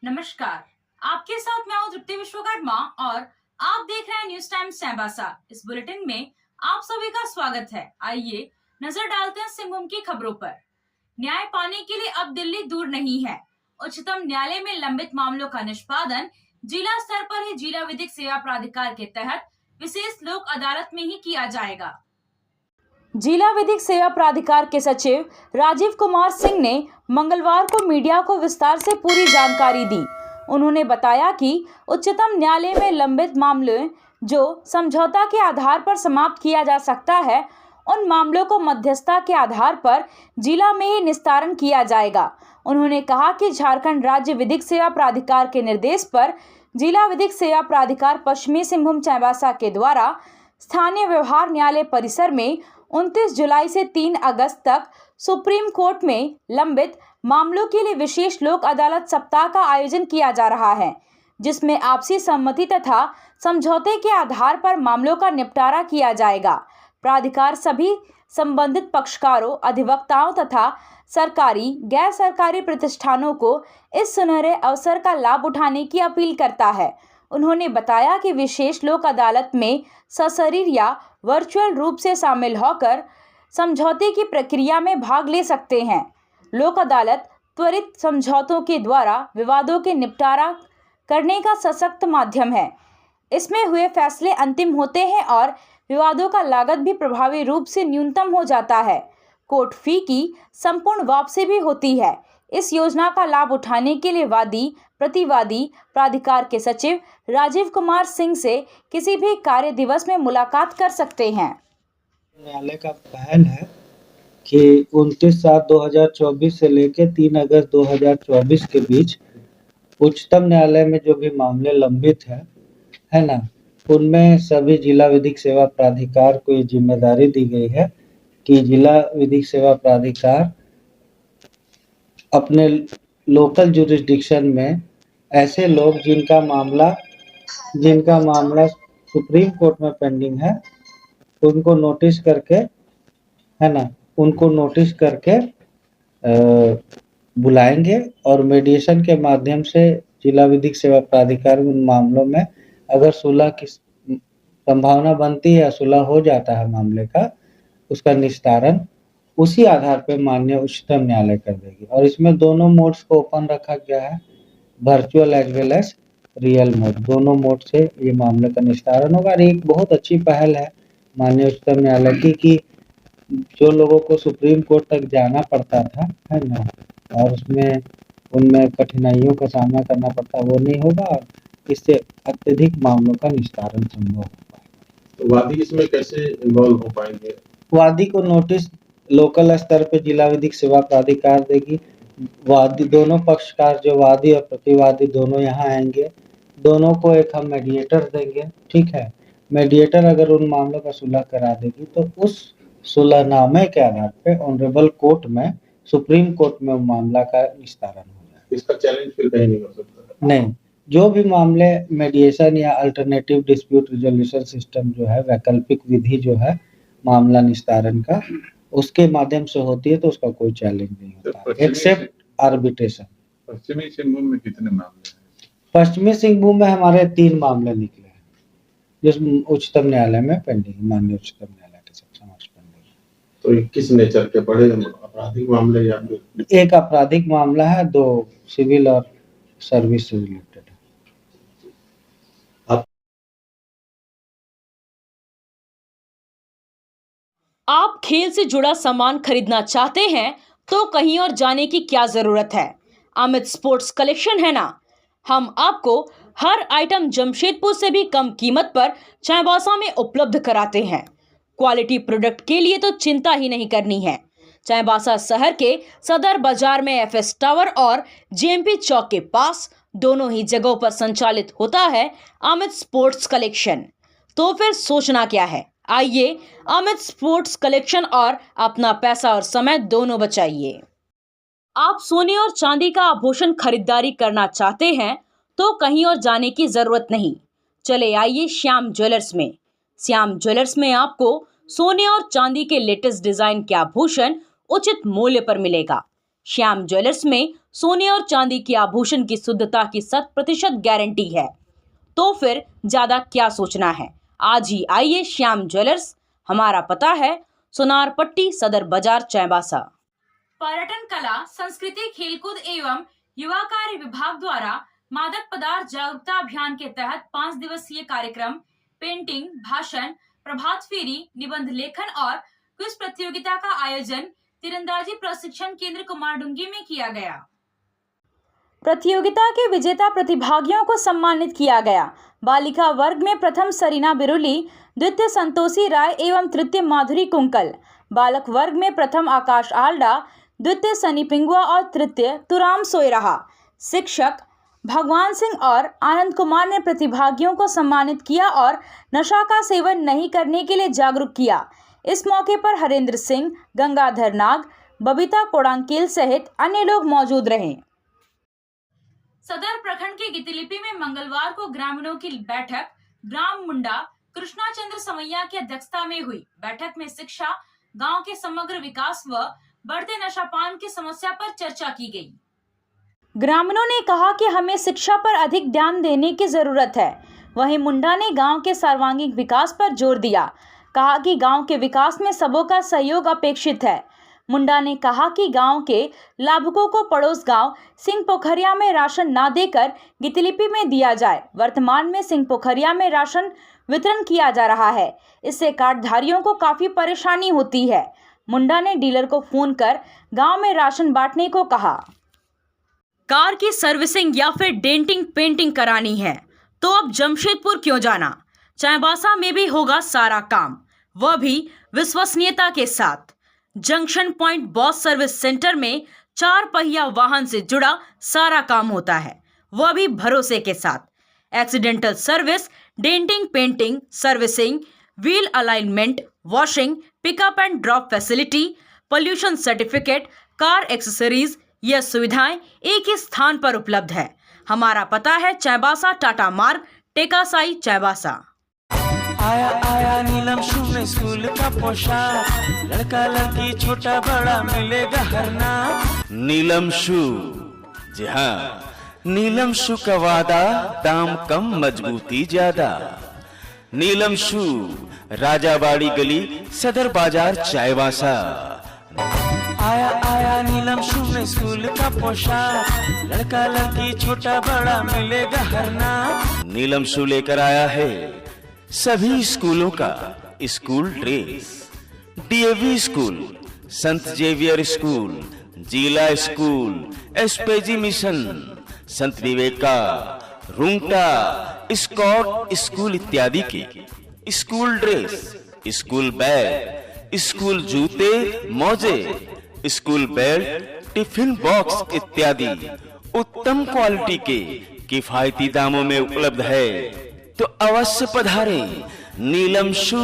नमस्कार, आपके साथ मैं हूं तृप्ति विश्वकर्मा और आप देख रहे हैं न्यूज टाइम चाईबासा। इस बुलेटिन में आप सभी का स्वागत है। आइए नजर डालते हैं सिंहभूम की खबरों पर। न्याय पाने के लिए अब दिल्ली दूर नहीं है। उच्चतम न्यायालय में लंबित मामलों का निष्पादन जिला स्तर पर ही जिला विधिक सेवा प्राधिकार के तहत विशेष लोक अदालत में ही किया जाएगा। जिला विधिक सेवा प्राधिकार के सचिव राजीव कुमार सिंह ने मंगलवार को मीडिया को विस्तार से पूरी जानकारी दी। उन्होंने बताया कि उच्चतम न्यायालय में लंबित मामले जो समझौता के आधार पर समाप्त किया जा सकता है, उन मामलों को मध्यस्थता के आधार पर जिला में ही निस्तारण किया जाएगा। उन्होंने कहा कि झारखंड राज्य विधिक सेवा प्राधिकार के निर्देश पर जिला विधिक सेवा प्राधिकार पश्चिमी सिंहभूम चाईबासा के द्वारा स्थानीय व्यवहार न्यायालय परिसर में 29 जुलाई से 3 अगस्त तक सुप्रीम कोर्ट में लंबित मामलों के लिए विशेष लोक अदालत सप्ताह का आयोजन किया जा रहा है, जिसमें आपसी सहमति तथा समझौते के आधार पर मामलों का निपटारा किया जाएगा। प्राधिकार सभी संबंधित पक्षकारों, अधिवक्ताओं तथा सरकारी गैर सरकारी प्रतिष्ठानों को इस सुनहरे अवसर का लाभ उठाने की अपील करता है। उन्होंने बताया कि विशेष लोक अदालत में सशरीर या वर्चुअल रूप से शामिल होकर समझौते की प्रक्रिया में भाग ले सकते हैं। लोक अदालत त्वरित समझौतों के द्वारा विवादों के निपटारा करने का सशक्त माध्यम है। इसमें हुए फैसले अंतिम होते हैं और विवादों का लागत भी प्रभावी रूप से न्यूनतम हो जाता है। कोर्ट फी की संपूर्ण वापसी भी होती है। इस योजना का लाभ उठाने के लिए वादी प्रतिवादी प्राधिकार के सचिव राजीव कुमार सिंह से किसी भी कार्य दिवस में मुलाकात कर सकते हैं। न्यायालय का पहल है कि 29/7/2024 से लेकर 3 अगस्त 2024 के बीच उच्चतम न्यायालय में जो भी मामले लंबित है ना, उनमें सभी जिला विधिक सेवा प्राधिकार को ये जिम्मेदारी दी गई है कि जिला विधिक सेवा प्राधिकार अपने लोकल जुरिस्डिक्शन में ऐसे लोग जिनका मामला सुप्रीम कोर्ट में पेंडिंग है, उनको नोटिस करके बुलाएंगे और मीडिएशन के माध्यम से जिला विधिक सेवा प्राधिकार उन मामलों में अगर सुलह की संभावना बनती है या सुलह हो जाता है मामले का, उसका निस्तारण उसी आधार पर माननीय उच्चतम न्यायालय कर देगी। और इसमें दोनों मोड्स को ओपन रखा गया है, virtual as well as real mode, दोनों मोड से ये मामले का निस्तारण होगा। और एक बहुत अच्छी पहल है माननीय उच्चतम न्यायालय की कि जो लोगों को सुप्रीम कोर्ट तक जाना पड़ता था, है ना, और उनमें कठिनाइयों का सामना करना पड़ता, वो नहीं होगा और इससे अत्यधिक मामलों का निस्तारण संभव हो पाएगा। तो वादी इसमें कैसे इन्वॉल्व हो पाएंगे? वादी को नोटिस लोकल स्तर पे जिला विधिक सेवा प्राधिकार देगी। वादी दोनों पक्षकार जो वादी और प्रतिवादी दोनों यहाँ आएंगे, दोनों को एक हम मेडिएटर देंगे, ठीक है। मेडिएटर अगर उन मामलों का सुलह करा देगी तो उस सुलहनामे के आधार पे ऑनरेबल कोर्ट में, सुप्रीम कोर्ट में मामला का निस्तारण हो जाए। इसका चैलेंज फिर कहीं नहीं हो सकता? नहीं, जो भी मामले मेडिएशन या अल्टरनेटिव डिस्प्यूट रिजोल्यूशन सिस्टम जो है, वैकल्पिक विधि जो है मामला निस्तारण का, उसके माध्यम से होती है तो उसका कोई चैलेंज नहीं होता एक्सेप्ट आर्बिट्रेशन। पश्चिमी सिंहभूम में कितने मामले हैं? पश्चिमी सिंहभूम में हमारे 3 मामले निकले हैं, जिस उच्चतम न्यायालय में पेंडिंग, माननीय उच्चतम न्यायालय के समक्ष पेंडिंग। तो ये किस नेचर के बड़े आपराधिक मामले या फिर? एक आपराधिक मामला है, 2 सिविल और सर्विस से रिलेटेड है। आप खेल से जुड़ा सामान खरीदना चाहते हैं तो कहीं और जाने की क्या जरूरत है। अमित स्पोर्ट्स कलेक्शन है ना। हम आपको हर आइटम जमशेदपुर से भी कम कीमत पर चाईबासा में उपलब्ध कराते हैं। क्वालिटी प्रोडक्ट के लिए तो चिंता ही नहीं करनी है। चाईबासा शहर के सदर बाजार में एफएस टावर और जेएमपी चौक के पास दोनों ही जगहों पर संचालित होता है अमित स्पोर्ट्स कलेक्शन। तो फिर सोचना क्या है, आइए अमित स्पोर्ट्स कलेक्शन और अपना पैसा और समय दोनों बचाइए। आप सोने और चांदी का आभूषण खरीदारी करना चाहते हैं तो कहीं और जाने की जरूरत नहीं। चले आइए श्याम ज्वेलर्स में। श्याम ज्वेलर्स में आपको सोने और चांदी के लेटेस्ट डिजाइन के आभूषण उचित मूल्य पर मिलेगा। श्याम ज्वेलर्स में सोने और चांदी के आभूषण की शुद्धता की 100% गारंटी है। तो फिर ज्यादा क्या सोचना है, आज ही आइए श्याम ज्वेलर्स। हमारा पता है सोनारपट्टी, सदर बाजार, चाईबासा। पर्यटन, कला, संस्कृति, खेलकूद एवं युवा कार्य विभाग द्वारा मादक पदार्थ जागरूकता अभियान के तहत 5 दिवसीय कार्यक्रम पेंटिंग, भाषण, प्रभात फेरी, निबंध लेखन और क्विज प्रतियोगिता का आयोजन तीरंदाजी प्रशिक्षण केंद्र कुमारडुंगी में किया गया। प्रतियोगिता के विजेता प्रतिभागियों को सम्मानित किया गया। बालिका वर्ग में प्रथम सरीना बिरुली, द्वितीय संतोषी राय एवं तृतीय माधुरी कुंकल। बालक वर्ग में प्रथम आकाश आल्डा, द्वितीय सनी पिंगुआ और तृतीय तुराम सोयराहा। शिक्षक भगवान सिंह और आनंद कुमार ने प्रतिभागियों को सम्मानित किया और नशा का सेवन नहीं करने के लिए जागरूक किया। इस मौके पर हरेंद्र सिंह, गंगाधर नाग, बबीता कोडांकेल सहित अन्य लोग मौजूद रहे। सदर प्रखंड के गितिलिपि में मंगलवार को ग्रामीणों की बैठक ग्राम मुंडा कृष्णा चंद्र समैया की अध्यक्षता में हुई। बैठक में शिक्षा, गांव के समग्र विकास व बढ़ते नशापान की समस्या पर चर्चा की गई। ग्रामीणों ने कहा कि हमें शिक्षा पर अधिक ध्यान देने की जरूरत है। वहीं मुंडा ने गांव के सर्वांगीण विकास पर जोर दिया। कहा कि गांव के विकास में सबों का सहयोग अपेक्षित है। मुंडा ने कहा कि गांव के लाभुकों को पड़ोस गांव सिंह पोखरिया में राशन ना देकर गितिलिपि में दिया जाए। वर्तमान में सिंह पोखरिया में राशन वितरण किया जा रहा है, इससे कार्डधारियों को काफी परेशानी होती है। मुंडा ने डीलर को फोन कर गांव में राशन बांटने को कहा। कार की सर्विसिंग या फिर डेंटिंग पेंटिंग करानी है तो अब जमशेदपुर क्यों जाना, चाईबासा में भी होगा सारा काम, वह भी विश्वसनीयता के साथ। Junction point boss service centre में 4 पहिया वाहन से जुड़ा सारा काम होता है, वह भी भरोसे के साथ। Accidental service, denting painting, servicing, wheel alignment, washing, pickup and drop facility, pollution certificate, car accessories, यह सुविधाएं एक ही स्थान पर उपलब्ध है। हमारा पता है चाईबासा, टाटा मार्ग, टेकासाई, चाईबासा। आया आया नीलम शू में स्कूल का पोशाक, लड़का लड़की छोटा बड़ा मिलेगा हर नाम। नीलम शू, जी हाँ, नीलम शू का वादा, दाम कम मजबूती ज्यादा। नीलम शू, राजाबाड़ी गली, सदर बाजार, चाईबासा। आया आया नीलम शू में स्कूल का पोशाक, लड़का लड़की छोटा बड़ा मिलेगा हर नाम। नीलम शू लेकर आया है सभी स्कूलों का स्कूल ड्रेस। डीएवी स्कूल, संत जेवियर स्कूल, जिला स्कूल, एसपीजी मिशन, संत विवेका, रुंगटा, स्कॉट स्कूल इत्यादि के school dress, school bag, school जूते, मोजे, स्कूल बेल्ट, टिफिन बॉक्स इत्यादि उत्तम क्वालिटी के किफायती दामों में उपलब्ध है, तो अवश्य पधारें। नीलम शू,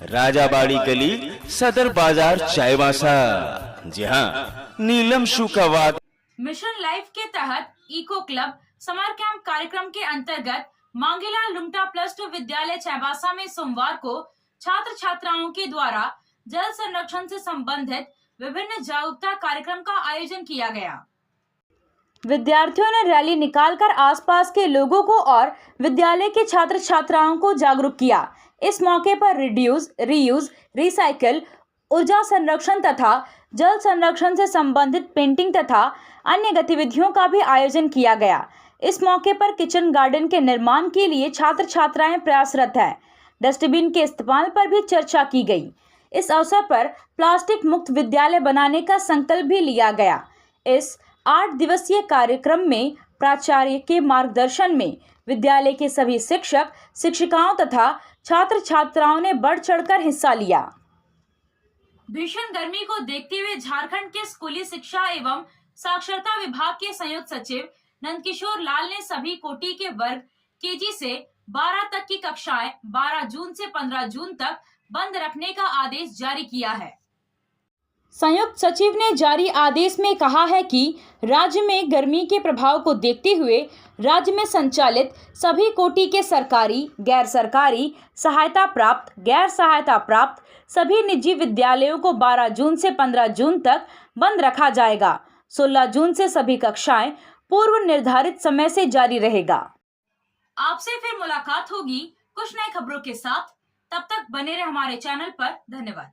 राजाबाड़ी गली, सदर बाजार, चाईबासा। जी हाँ, नीलम शू का वादा। मिशन लाइफ के तहत इको क्लब समर कैंप कार्यक्रम के अंतर्गत मांगेला लुंगटा +2 विद्यालय चाईबासा में सोमवार को छात्र छात्राओं के द्वारा जल संरक्षण से संबंधित विभिन्न जागरूकता कार्यक्रम का आयोजन किया गया। विद्यार्थियों ने रैली निकालकर आसपास के लोगों को और विद्यालय के छात्र छात्राओं को जागरूक किया। इस मौके पर रिड्यूस, रीयूज, रिसाइकिल, ऊर्जा संरक्षण तथा जल संरक्षण से संबंधित पेंटिंग तथा अन्य गतिविधियों का भी आयोजन किया गया। इस मौके पर किचन गार्डन के निर्माण के लिए छात्र छात्राएं प्रयासरत हैं। डस्टबिन के इस्तेमाल पर भी चर्चा की गई। इस अवसर पर प्लास्टिक मुक्त विद्यालय बनाने का संकल्प भी लिया गया। इस 8 दिवसीय कार्यक्रम में प्राचार्य के मार्गदर्शन में विद्यालय के सभी शिक्षक, शिक्षिकाओं तथा छात्र छात्राओं ने बढ़ चढ़कर हिस्सा लिया। भीषण गर्मी को देखते हुए झारखंड के स्कूली शिक्षा एवं साक्षरता विभाग के संयुक्त सचिव नंदकिशोर लाल ने सभी कोटि के वर्ग केजी से 12 तक की कक्षाएं 12 जून से 15 जून तक बंद रखने का आदेश जारी किया है। संयुक्त सचिव ने जारी आदेश में कहा है कि राज्य में गर्मी के प्रभाव को देखते हुए राज्य में संचालित सभी कोटि के सरकारी, गैर सरकारी, सहायता प्राप्त, गैर सहायता प्राप्त सभी निजी विद्यालयों को 12 जून से 15 जून तक बंद रखा जाएगा। 16 जून से सभी कक्षाएं पूर्व निर्धारित समय से जारी रहेगा। आपसे फिर मुलाकात होगी कुछ नई खबरों के साथ। तब तक बने रहे हमारे चैनल पर। धन्यवाद।